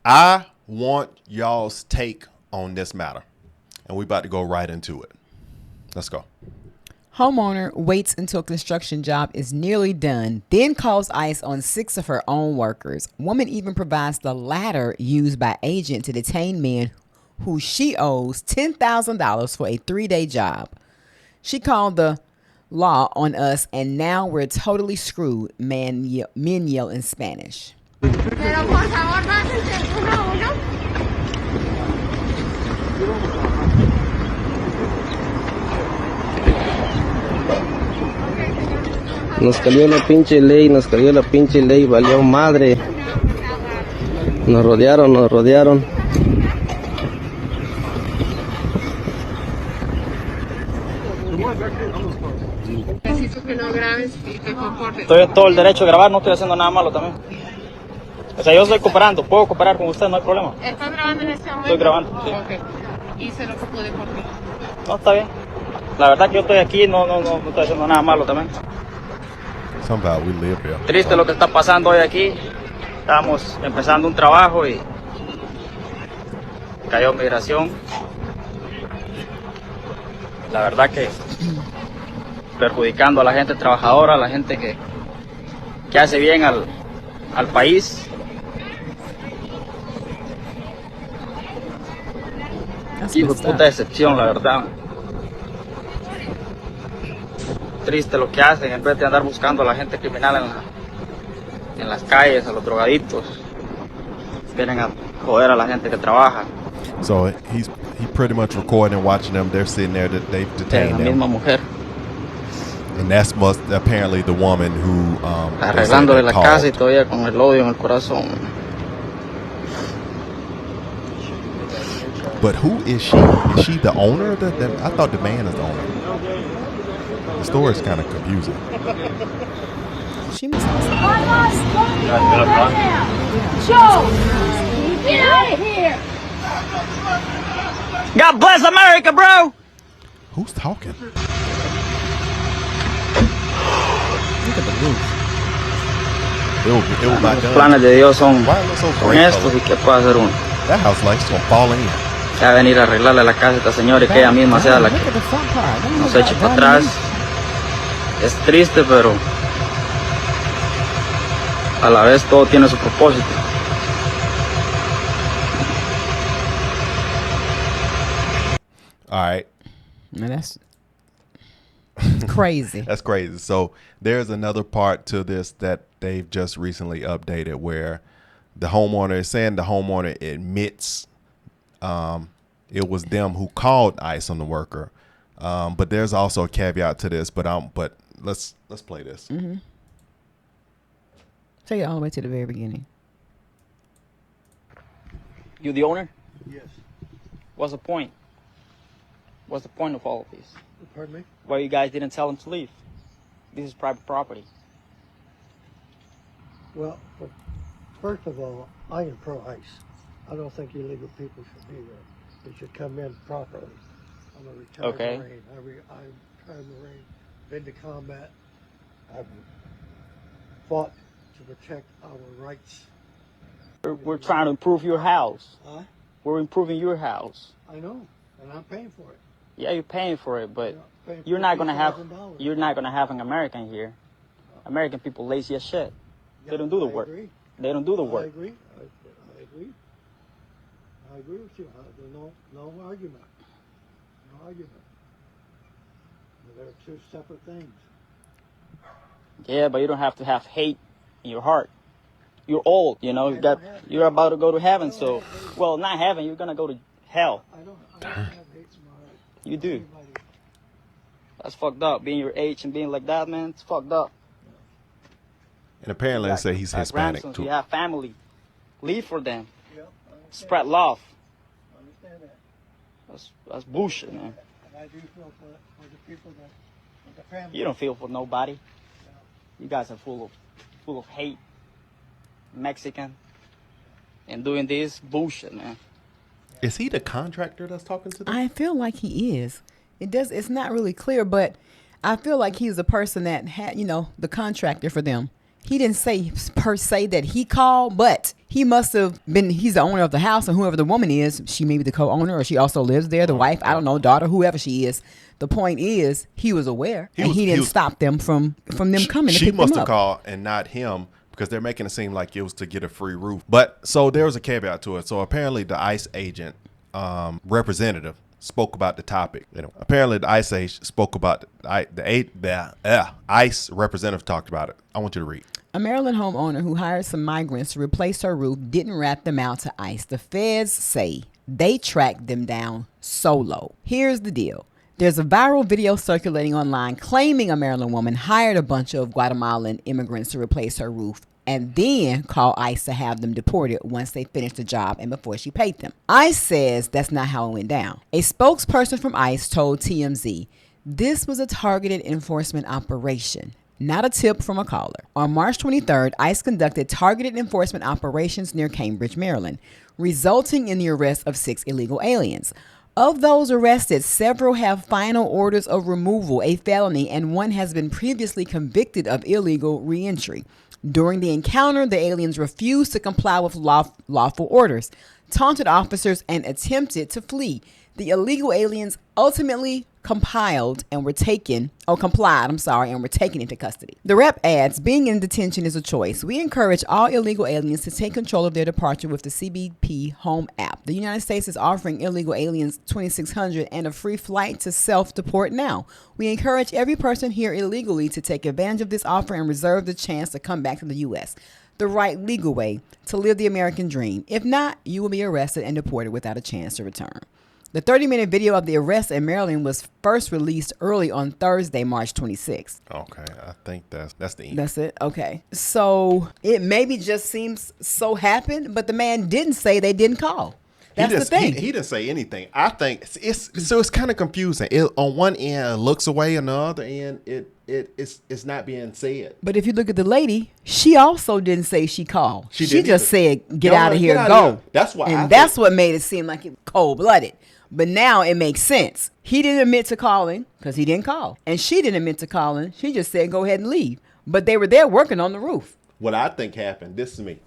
I want y'all's take on this matter, and we about to go right into it. Let's go. Homeowner waits until construction job is nearly done, then calls ICE on 6 of her own workers. Woman even provides the ladder used by agent to detain men who she owes $10,000 for a 3-day job. She called the law on us, and now we're totally screwed, men yell in Spanish. Nos cayó la pinche ley, valió madre. Nos rodearon. Necesito que no grabes y te comportes. Estoy en todo el derecho de grabar, no estoy haciendo nada malo también. O sea, yo estoy cooperando, puedo cooperar con usted, no hay problema. ¿Estás grabando en este momento? Estoy grabando, sí. Ok. Hice lo que pude por ti. No, está bien. La verdad que yo estoy aquí, no estoy haciendo nada malo también. Somehow we live here. Triste lo que está pasando hoy aquí. Estamos empezando un trabajo y cayó migración. La verdad que perjudicando a la gente trabajadora, a la gente que hace bien al país. Hijo de puta decepción, la verdad. Triste lo que hacen, en vez de andar buscando a la gente criminal en las calles, a los drogaditos. Vienen a joder a la gente que trabaja. So he pretty much recording and watching them. They're sitting there that they've detained La them. misma mujer. And that's apparently the woman who Arreglándole la casa y todavía con el odio en el corazón. But who is she? Is she the owner of I thought the man is the owner. The story is kind of confusing. She must have Joe, get out of here! God bless America, bro! Who's talking? Look at the roof. It was my Los gun. planes de Dios son Why is it so son great estos color? y qué puede hacer uno. That house light's gonna fall in. Ya venir a arreglarle la casa a esta señora y que ella misma sea la que Look at the front part. That nos look eche like para diamond. atrás. Es triste, pero a la vez todo tiene su propósito. All right. Man, that's crazy. That's crazy. So there's another part to this that they've just recently updated where the homeowner is saying the homeowner admits it was them who called ICE on the worker. But there's also a caveat to this. But let's play this. Mm-hmm. Take it all the way to the very beginning. You the owner? Yes. What's the point? What's the point of all of this? Pardon me? Why you guys didn't tell him to leave? This is private property. Well, first of all, I am pro-ICE. I don't think illegal people should be there. They should come in properly. I'm a retired Okay. Marine. I'm a retired Marine. Been to combat. I've fought to protect our rights. We're trying to improve your house. Huh? We're improving your house. I know, and I'm paying for it. Yeah, you're paying for it, but Yeah, paying you're not gonna have $50,000. an American here. American people lazy as shit. They don't do the I work. agree. They don't do the I work. agree. I agree. I agree with you. There's no argument. No argument. They're two separate things. Yeah, but you don't have to have hate in your heart. You're old, you know. You're about to go to heaven, so well, not heaven. You're gonna go to hell. I don't have hate in my heart. You do. Anybody. That's fucked up. Being your age and being like that, man, it's fucked up. And apparently they say he's Got Hispanic grandsons, too. You have family. Leave for them. Yep, I understand. Spread love. I understand that. That's bullshit, man. And I do feel for the people that, for the family. You don't feel for nobody. You guys are full of hate. Mexican. And doing this bullshit, man. Is he the contractor that's talking to them? I feel like he is. It's not really clear, but I feel like he's the person that had, the contractor for them. He didn't say per se that he called, but he must have been, he's the owner of the house, and whoever the woman is, she may be the co-owner, or she also lives there, the wife, I don't know, daughter, whoever she is. The point is, he was aware, and he didn't stop them from them coming to pick them up. She must have called and not him, because they're making it seem like it was to get a free roof. But so there was a caveat to it. So apparently the ICE agent representative spoke about the topic. Apparently the ICE agent spoke about the ICE representative talked about it. I want you to read. A Maryland homeowner who hired some migrants to replace her roof didn't rat them out to ICE. The feds say they tracked them down solo. Here's the deal. There's a viral video circulating online claiming a Maryland woman hired a bunch of Guatemalan immigrants to replace her roof and then called ICE to have them deported once they finished the job and before she paid them. ICE says that's not how it went down. A spokesperson from ICE told TMZ this was a targeted enforcement operation, not a tip from a caller. On March 23rd, ICE conducted targeted enforcement operations near Cambridge, Maryland, resulting in the arrest of 6 illegal aliens. Of those arrested, several have final orders of removal, a felony, and one has been previously convicted of illegal reentry. During the encounter, the aliens refused to comply with lawful orders, taunted officers, and attempted to flee. The illegal aliens ultimately complied and were taken into custody. The rep adds, being in detention is a choice. We encourage all illegal aliens to take control of their departure with the CBP Home app. The United States is offering illegal aliens $2,600 and a free flight to self-deport now. We encourage every person here illegally to take advantage of this offer and reserve the chance to come back to the U.S. The right legal way to live the American dream. If not, you will be arrested and deported without a chance to return. The 30-minute video of the arrest in Maryland was first released early on Thursday, March 26th. Okay, I think that's the end. That's it? Okay. So it maybe just seems so happened, but the man didn't say they didn't call. That's the thing. He didn't say anything. I think it's kind of confusing. On one end, it looks away, on the other end, it's not being said. But if you look at the lady, she also didn't say she called. She just said, get out of here, go. That's why. That's what made it seem like it cold-blooded. But now it makes sense. He didn't admit to calling because he didn't call. And she didn't admit to calling. She just said, go ahead and leave. But they were there working on the roof. What I think happened, this is me.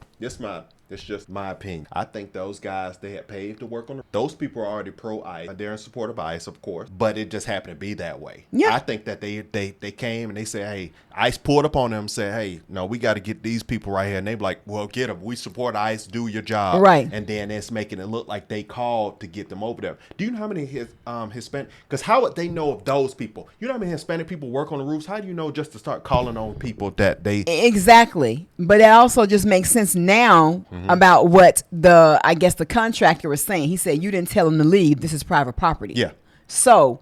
It's just my opinion. I think those guys, they had paid to work on it. Those people are already pro-ICE. They're in support of ICE, of course. But it just happened to be that way. Yeah. I think that they came and they said, hey, ICE pulled up on them and said, hey, no, we got to get these people right here. And they be like, well, get them. We support ICE. Do your job. Right. And then it's making it look like they called to get them over there. Do you know how many Hispanic? Because how would they know of those people? You know how many Hispanic people work on the roofs? How do you know just to start calling on people that they... Exactly. But it also just makes sense now about what the contractor was saying. He said, you didn't tell them to leave. This is private property. Yeah. So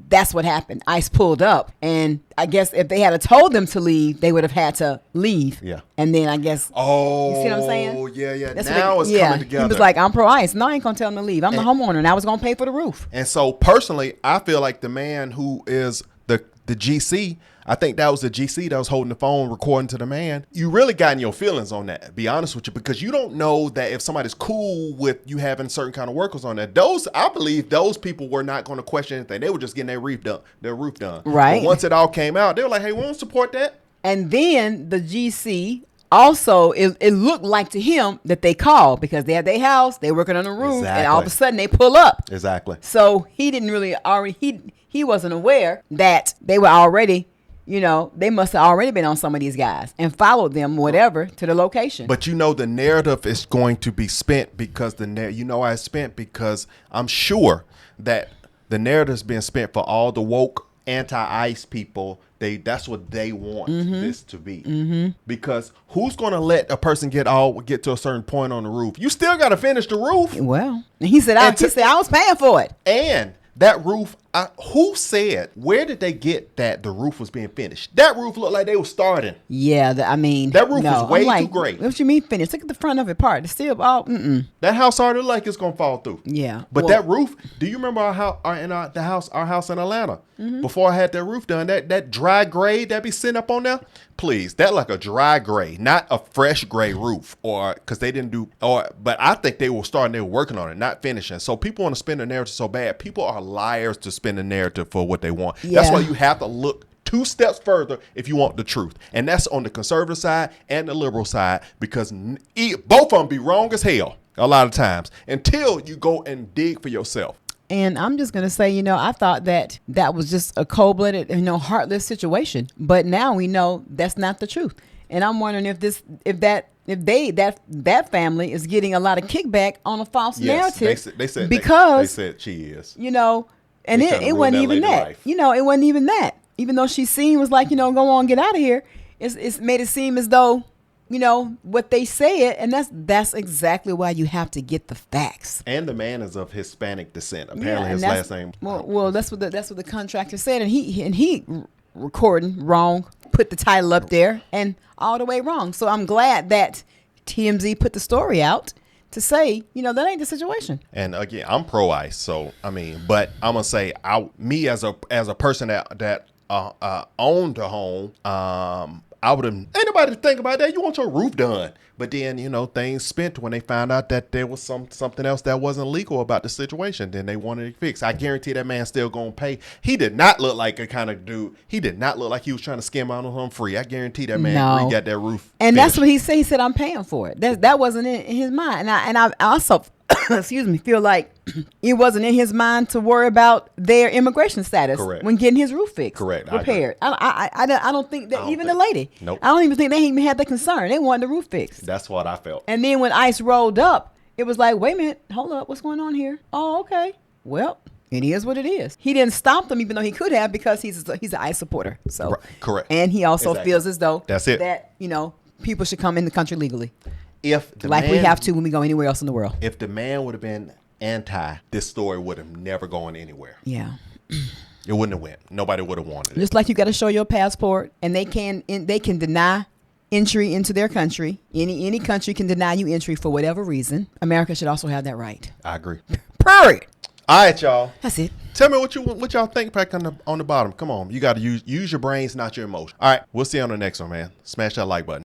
that's what happened. ICE pulled up, and I guess if they had told them to leave, they would have had to leave. Yeah. And then I guess. Oh. You see what I'm saying? Oh, yeah. That's now it's coming together. He was like, I'm pro-ICE. No, I ain't going to tell them to leave. I'm the homeowner, and I was going to pay for the roof. And so personally, I feel like the man who is the GC, I think that was the GC that was holding the phone recording to the man. You really got in your feelings on that, to be honest with you, because you don't know that if somebody's cool with you having certain kind of workers on that. I believe those people were not going to question anything. They were just getting their roof done. Right. But once it all came out, they were like, hey, we don't support that. And then the GC also, it looked like to him that they called because they had their house, they working on the roof, exactly. And all of a sudden they pull up. Exactly. So he didn't really he wasn't aware that they were already, they must have already been on some of these guys and followed them, whatever, to the location. But the narrative is going to be spent because I spent because I'm sure that the narrative is being spent for all the woke anti-ICE people. That's what they want this to be. Because who's going to let a person get to a certain point on the roof? You still got to finish the roof. Well, he said I was paying for it. And that roof, who said, where did they get that the roof was being finished? That roof looked like they were starting. Yeah, that roof was way too great. What you mean finished? Look at the front of it part. It's still all, That house already looked like it's going to fall through. Yeah. But that roof, do you remember our house in Atlanta? Before I had that roof done, that dry gray that be sitting up on there? Please, that like a dry gray, not a fresh gray roof, because they didn't but I think they were working on it, not finishing. So people want to spin the narrative so bad. People are liars to spin the narrative for what they want. Yeah. That's why you have to look 2 steps further if you want the truth. And that's on the conservative side and the liberal side, because both of them be wrong as hell a lot of times until you go and dig for yourself. And I'm just going to say, I thought that was just a cold-blooded, heartless situation. But now we know that's not the truth. And I'm wondering if that family is getting a lot of kickback on a false narrative. They said she is. And it wasn't even that. It wasn't even that. Even though she was like, go on, get out of here. It's made it seem as though, what they said, and that's exactly why you have to get the facts. And the man is of Hispanic descent. Apparently, his last name. Well, that's what the contractor said, and he recording wrong, put the title up there, and all the way wrong. So I'm glad that TMZ put the story out to say, that ain't the situation. And again, I'm pro ICE, so but I'm gonna say, me as a person that owned a home, I would have, ain't nobody think about that. You want your roof done. But then, things spent when they found out that there was something else that wasn't legal about the situation. Then they wanted it fixed. I guarantee that man still going to pay. He did not look like a kind of dude. He did not look like he was trying to skim out on him free. I guarantee that man got that roof And finished. That's what he said. He said, I'm paying for it. That wasn't in his mind. And I also, feel like it wasn't in his mind to worry about their immigration status when getting his roof fixed, repaired. I don't think that the lady. Nope. I don't even think they even had the concern. They wanted the roof fixed. That's what I felt. And then when ICE rolled up, it was like, wait a minute, hold up, what's going on here? Oh, okay. Well, it is what it is. He didn't stop them, even though he could have, because he's an ICE supporter. So correct. And he also feels as though that people should come in the country legally. If the we have to when we go anywhere else in the world. If the man would have been anti, this story would have never gone anywhere. Yeah. It wouldn't have went. Nobody would have wanted it. Just like you got to show your passport, and they can deny entry into their country. Any country can deny you entry for whatever reason. America should also have that right. I agree. Period. All right, y'all. That's it. Tell me what y'all think back on the bottom. Come on. You got to use your brains, not your emotion. All right. We'll see you on the next one, man. Smash that like button.